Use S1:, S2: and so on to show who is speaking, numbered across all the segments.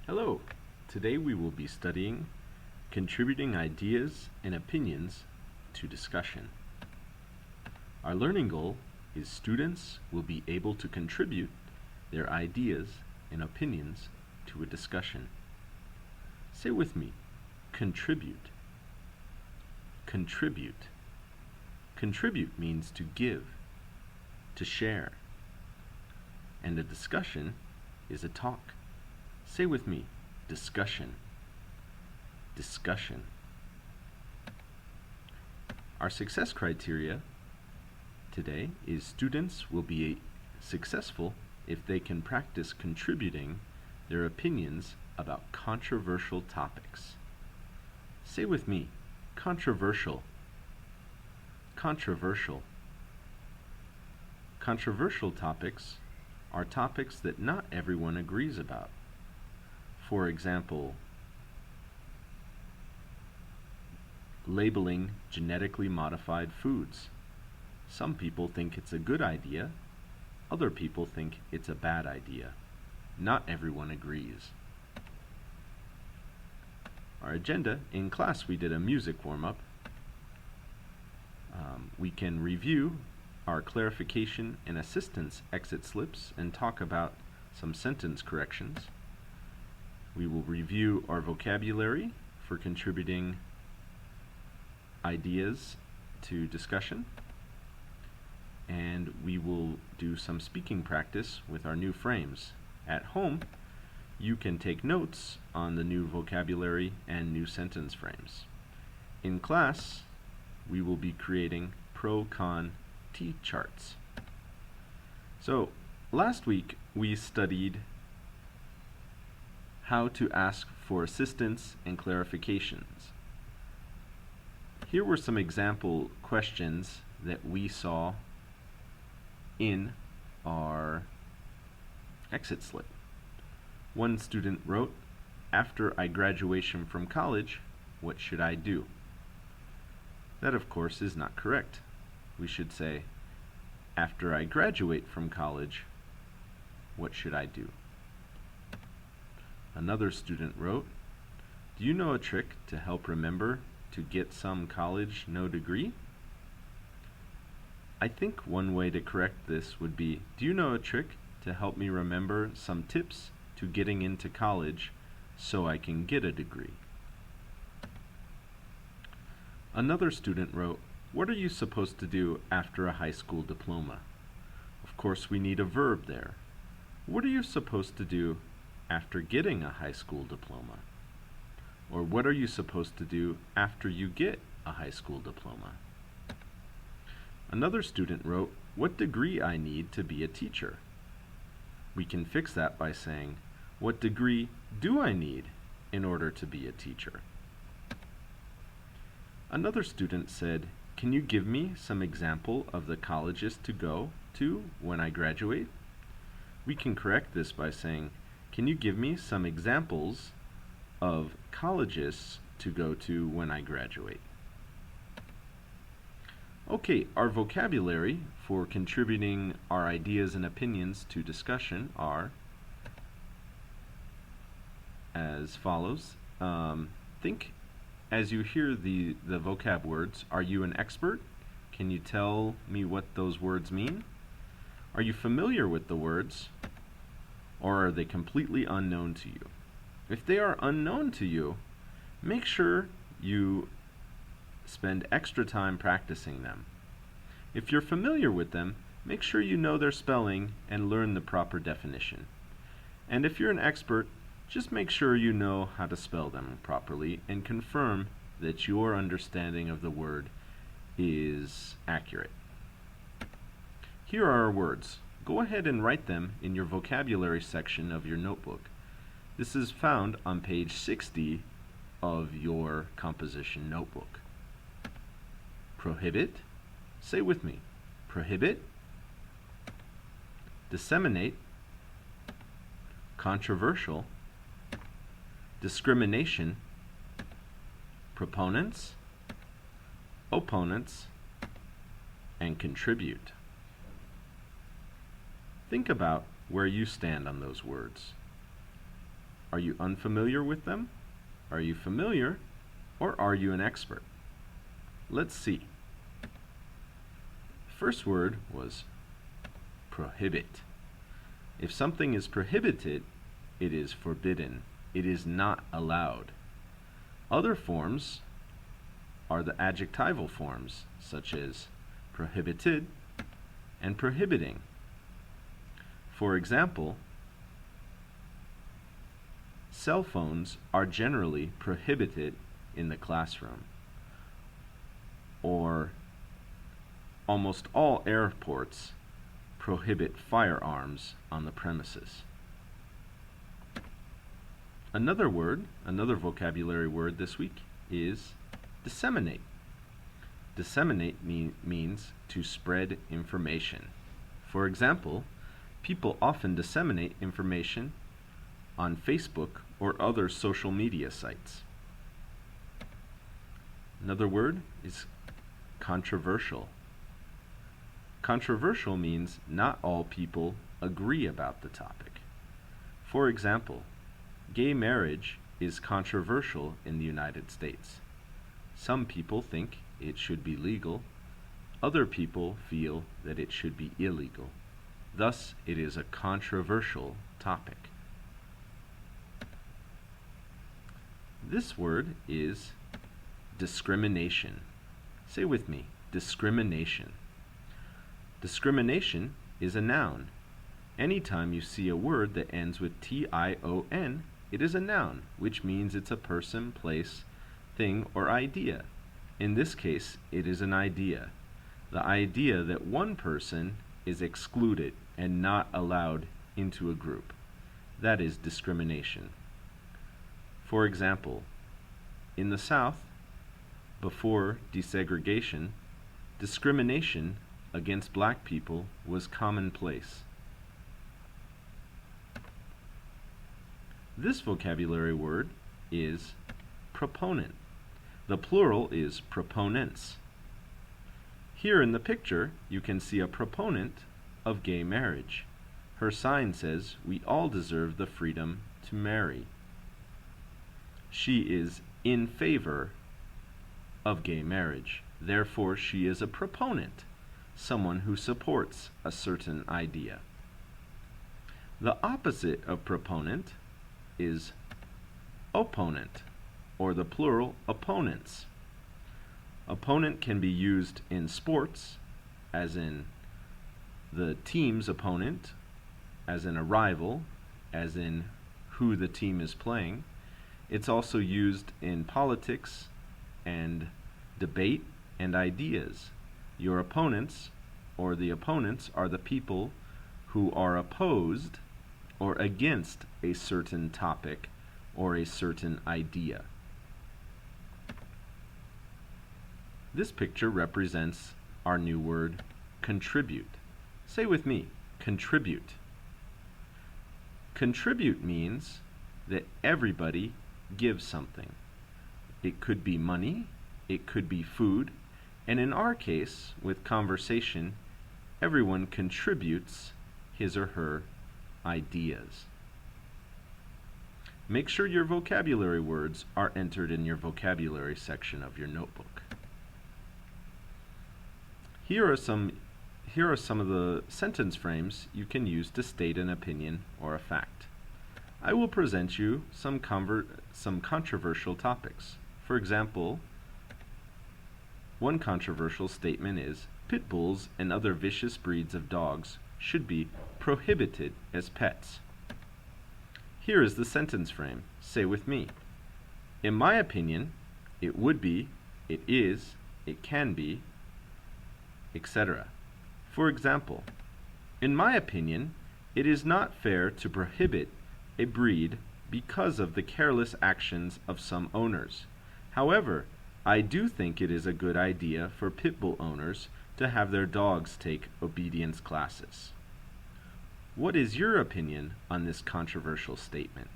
S1: Hello! Today we will be studying contributing ideas and opinions to discussion. Our learning goal is students will be able to contribute their ideas and opinions to a discussion. Say with me, contribute. Contribute. Contribute means to give, to share. And a discussion is a talk. Say with me, discussion. Discussion. Our success criteria today is students will be successful if they can practice contributing their opinions about controversial topics. Say with me, controversial. Controversial. Controversial topics are topics that not everyone agrees about. For example, labeling genetically modified foods. Some people think it's a good idea, other people think it's a bad idea. Not everyone agrees. Our agenda, in class we did a music warm-up. We can review our clarification and assistance exit slips and talk about some sentence corrections. We will review our vocabulary for contributing ideas to discussion, and we will do some speaking practice with our new frames. At home, you can take notes on the new vocabulary and new sentence frames. In class, we will be creating pro-con T-charts. So, last week we studied how to ask for assistance and clarifications. Here were some example questions that we saw in our exit slip. One student wrote, "After I graduation from college, what should I do?" That, of course, is not correct. We should say, "After I graduate from college, what should I do?" Another student wrote, "Do you know a trick to help remember to get some college no degree?" I think one way to correct this would be, "Do you know a trick to help me remember some tips to getting into college so I can get a degree?" Another student wrote, "What are you supposed to do after a high school diploma?" Of course, we need a verb there. What are you supposed to do after getting a high school diploma? Or what are you supposed to do after you get a high school diploma? Another student wrote, "What degree I need to be a teacher?" We can fix that by saying, "What degree do I need in order to be a teacher?" Another student said, "Can you give me some example of the colleges to go to when I graduate?" We can correct this by saying, "Can you give me some examples of colleges to go to when I graduate?" Okay, our vocabulary for contributing our ideas and opinions to discussion are as follows. Think as you hear the vocab words, are you an expert? Can you tell me what those words mean? Are you familiar with the words, or are they completely unknown to you? If they are unknown to you, make sure you spend extra time practicing them. If you're familiar with them, make sure you know their spelling and learn the proper definition. And if you're an expert, just make sure you know how to spell them properly and confirm that your understanding of the word is accurate. Here are our words. Go ahead and write them in your vocabulary section of your notebook. This is found on page 60 of your composition notebook. Prohibit. Say with me. Prohibit. Disseminate. Controversial. Discrimination. Proponents. Opponents. And contribute. Think about where you stand on those words. Are you unfamiliar with them? Are you familiar? Or are you an expert? Let's see. First word was prohibit. If something is prohibited, it is forbidden. It is not allowed. Other forms are the adjectival forms, such as prohibited and prohibiting. For example, cell phones are generally prohibited in the classroom, or almost all airports prohibit firearms on the premises. Another vocabulary word this week is disseminate. Disseminate means to spread information. For example, people often disseminate information on Facebook or other social media sites. Another word is controversial. Controversial means not all people agree about the topic. For example, gay marriage is controversial in the United States. Some people think it should be legal. Other people feel that it should be illegal. Thus, it is a controversial topic. This word is discrimination. Say with me, discrimination. Discrimination is a noun. Anytime you see a word that ends with T-I-O-N, it is a noun, which means it's a person, place, thing, or idea. In this case, it is an idea. The idea that one person is excluded and not allowed into a group. That is discrimination. For example, in the South, before desegregation, discrimination against black people was commonplace. This vocabulary word is proponent. The plural is proponents. Here in the picture, you can see a proponent of gay marriage. Her sign says, "We all deserve the freedom to marry." She is in favor of gay marriage. Therefore, she is a proponent, someone who supports a certain idea. The opposite of proponent is opponent, or the plural opponents. Opponent can be used in sports, as in the team's opponent, as in a rival, as in who the team is playing. It's also used in politics and debate and ideas. Your opponents, or the opponents, are the people who are opposed or against a certain topic or a certain idea. This picture represents our new word, contribute. Say with me, contribute. Contribute means that everybody gives something. It could be money, it could be food, and in our case, with conversation, everyone contributes his or her ideas. Make sure your vocabulary words are entered in your vocabulary section of your notebook. Here are some of the sentence frames you can use to state an opinion or a fact. I will present you some controversial topics. For example, one controversial statement is, pit bulls and other vicious breeds of dogs should be prohibited as pets. Here is the sentence frame. Say with me. In my opinion, it would be, it is, it can be, etc. For example, in my opinion, it is not fair to prohibit a breed because of the careless actions of some owners. However, I do think it is a good idea for pit bull owners to have their dogs take obedience classes. What is your opinion on this controversial statement?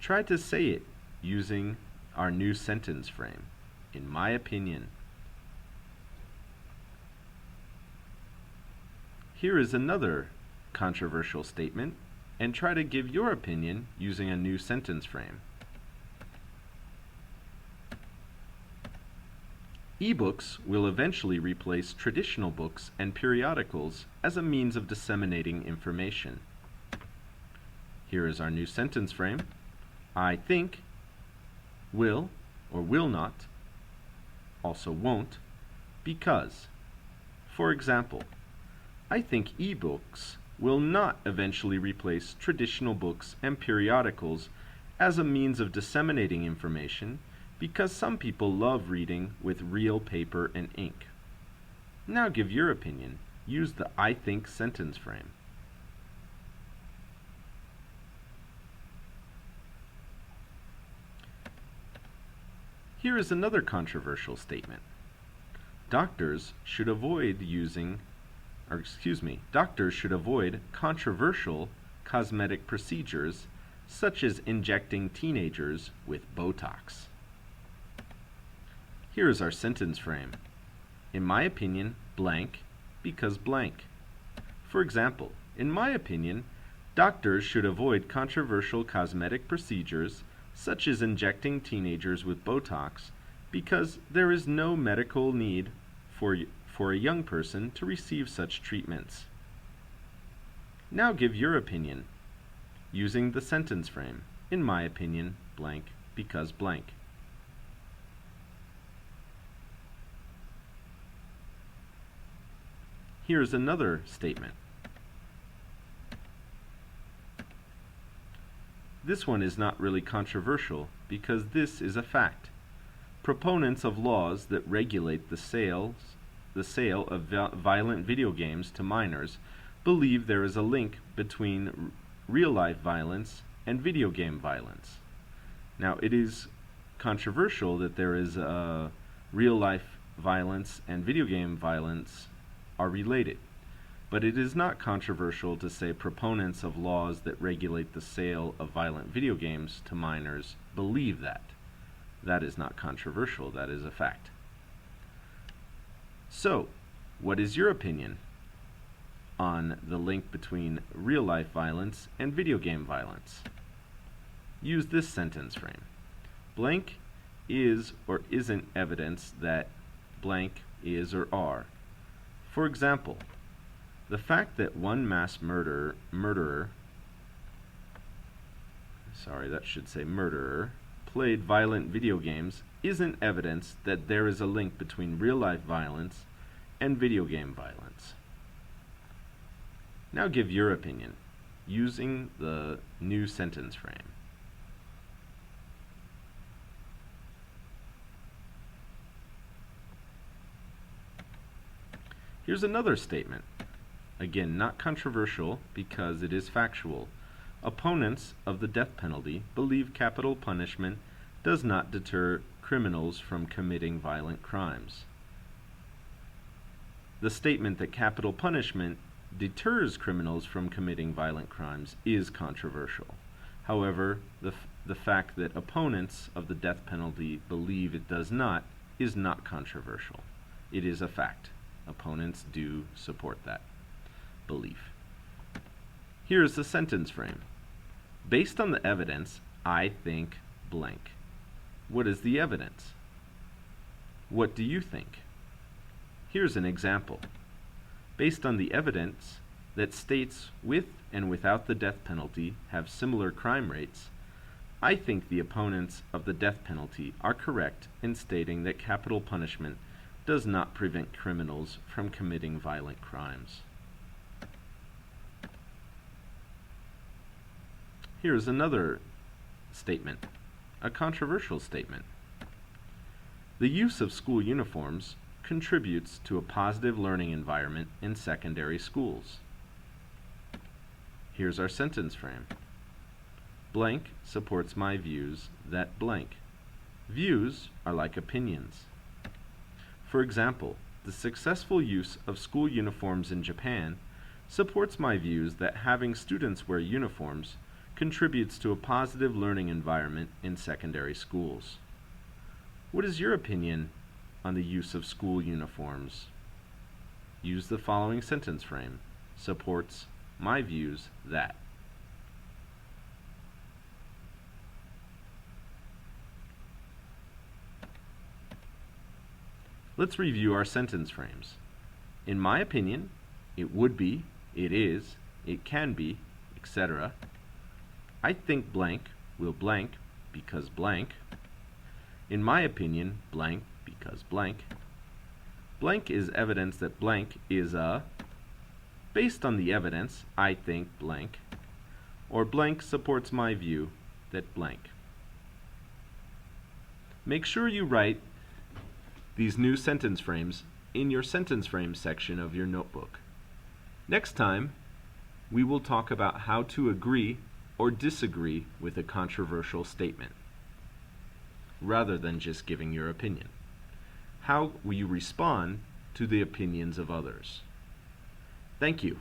S1: Try to say it using our new sentence frame. In my opinion. Here is another controversial statement. and try to give your opinion using a new sentence frame. E-books will eventually replace traditional books and periodicals as a means of disseminating information. Here is our new sentence frame. I think will or will not, also won't, because. For example, I think e-books will not eventually replace traditional books and periodicals as a means of disseminating information because some people love reading with real paper and ink. Now give your opinion. Use the I think sentence frame. Here is another controversial statement. Doctors should avoid controversial cosmetic procedures such as injecting teenagers with Botox. Here is our sentence frame. In my opinion, blank, because blank. For example, in my opinion, doctors should avoid controversial cosmetic procedures such as injecting teenagers with Botox because there is no medical need for a young person to receive such treatments. Now give your opinion using the sentence frame. In my opinion, blank, because blank. Here's another statement. This one is not really controversial because this is a fact. Proponents of laws that regulate the sale of violent video games to minors believe there is a link between real-life violence and video game violence. Now, it is controversial that there is real-life violence and video game violence are related, but it is not controversial to say proponents of laws that regulate the sale of violent video games to minors believe that. That is not controversial, that is a fact. So, what is your opinion on the link between real-life violence and video game violence? Use this sentence frame. Blank is or isn't evidence that blank is or are. For example, the fact that one mass murderer, played violent video games isn't evidence that there is a link between real-life violence and video game violence. Now give your opinion using the new sentence frame. Here's another statement. Again, not controversial because it is factual. Opponents of the death penalty believe capital punishment does not deter criminals from committing violent crimes. The statement that capital punishment deters criminals from committing violent crimes is controversial. However, the fact that opponents of the death penalty believe it does not is not controversial. It is a fact. Opponents do support that belief. Here is the sentence frame. Based on the evidence, I think blank. What is the evidence? What do you think? Here's an example. Based on the evidence that states with and without the death penalty have similar crime rates, I think the opponents of the death penalty are correct in stating that capital punishment does not prevent criminals from committing violent crimes. Here's another statement, a controversial statement. The use of school uniforms contributes to a positive learning environment in secondary schools. Here's our sentence frame. Blank supports my views that blank. Views are like opinions. For example, the successful use of school uniforms in Japan supports my views that having students wear uniforms contributes to a positive learning environment in secondary schools. What is your opinion on the use of school uniforms? Use the following sentence frame. Supports my views that. Let's review our sentence frames. In my opinion, it would be, it is, it can be, etc. I think blank will blank because blank. In my opinion, blank because blank. Blank is evidence that blank is a. Based on the evidence, I think blank. Or blank supports my view that blank. Make sure you write these new sentence frames in your sentence frame section of your notebook. Next time, we will talk about how to agree or disagree with a controversial statement, rather than just giving your opinion. How will you respond to the opinions of others? Thank you.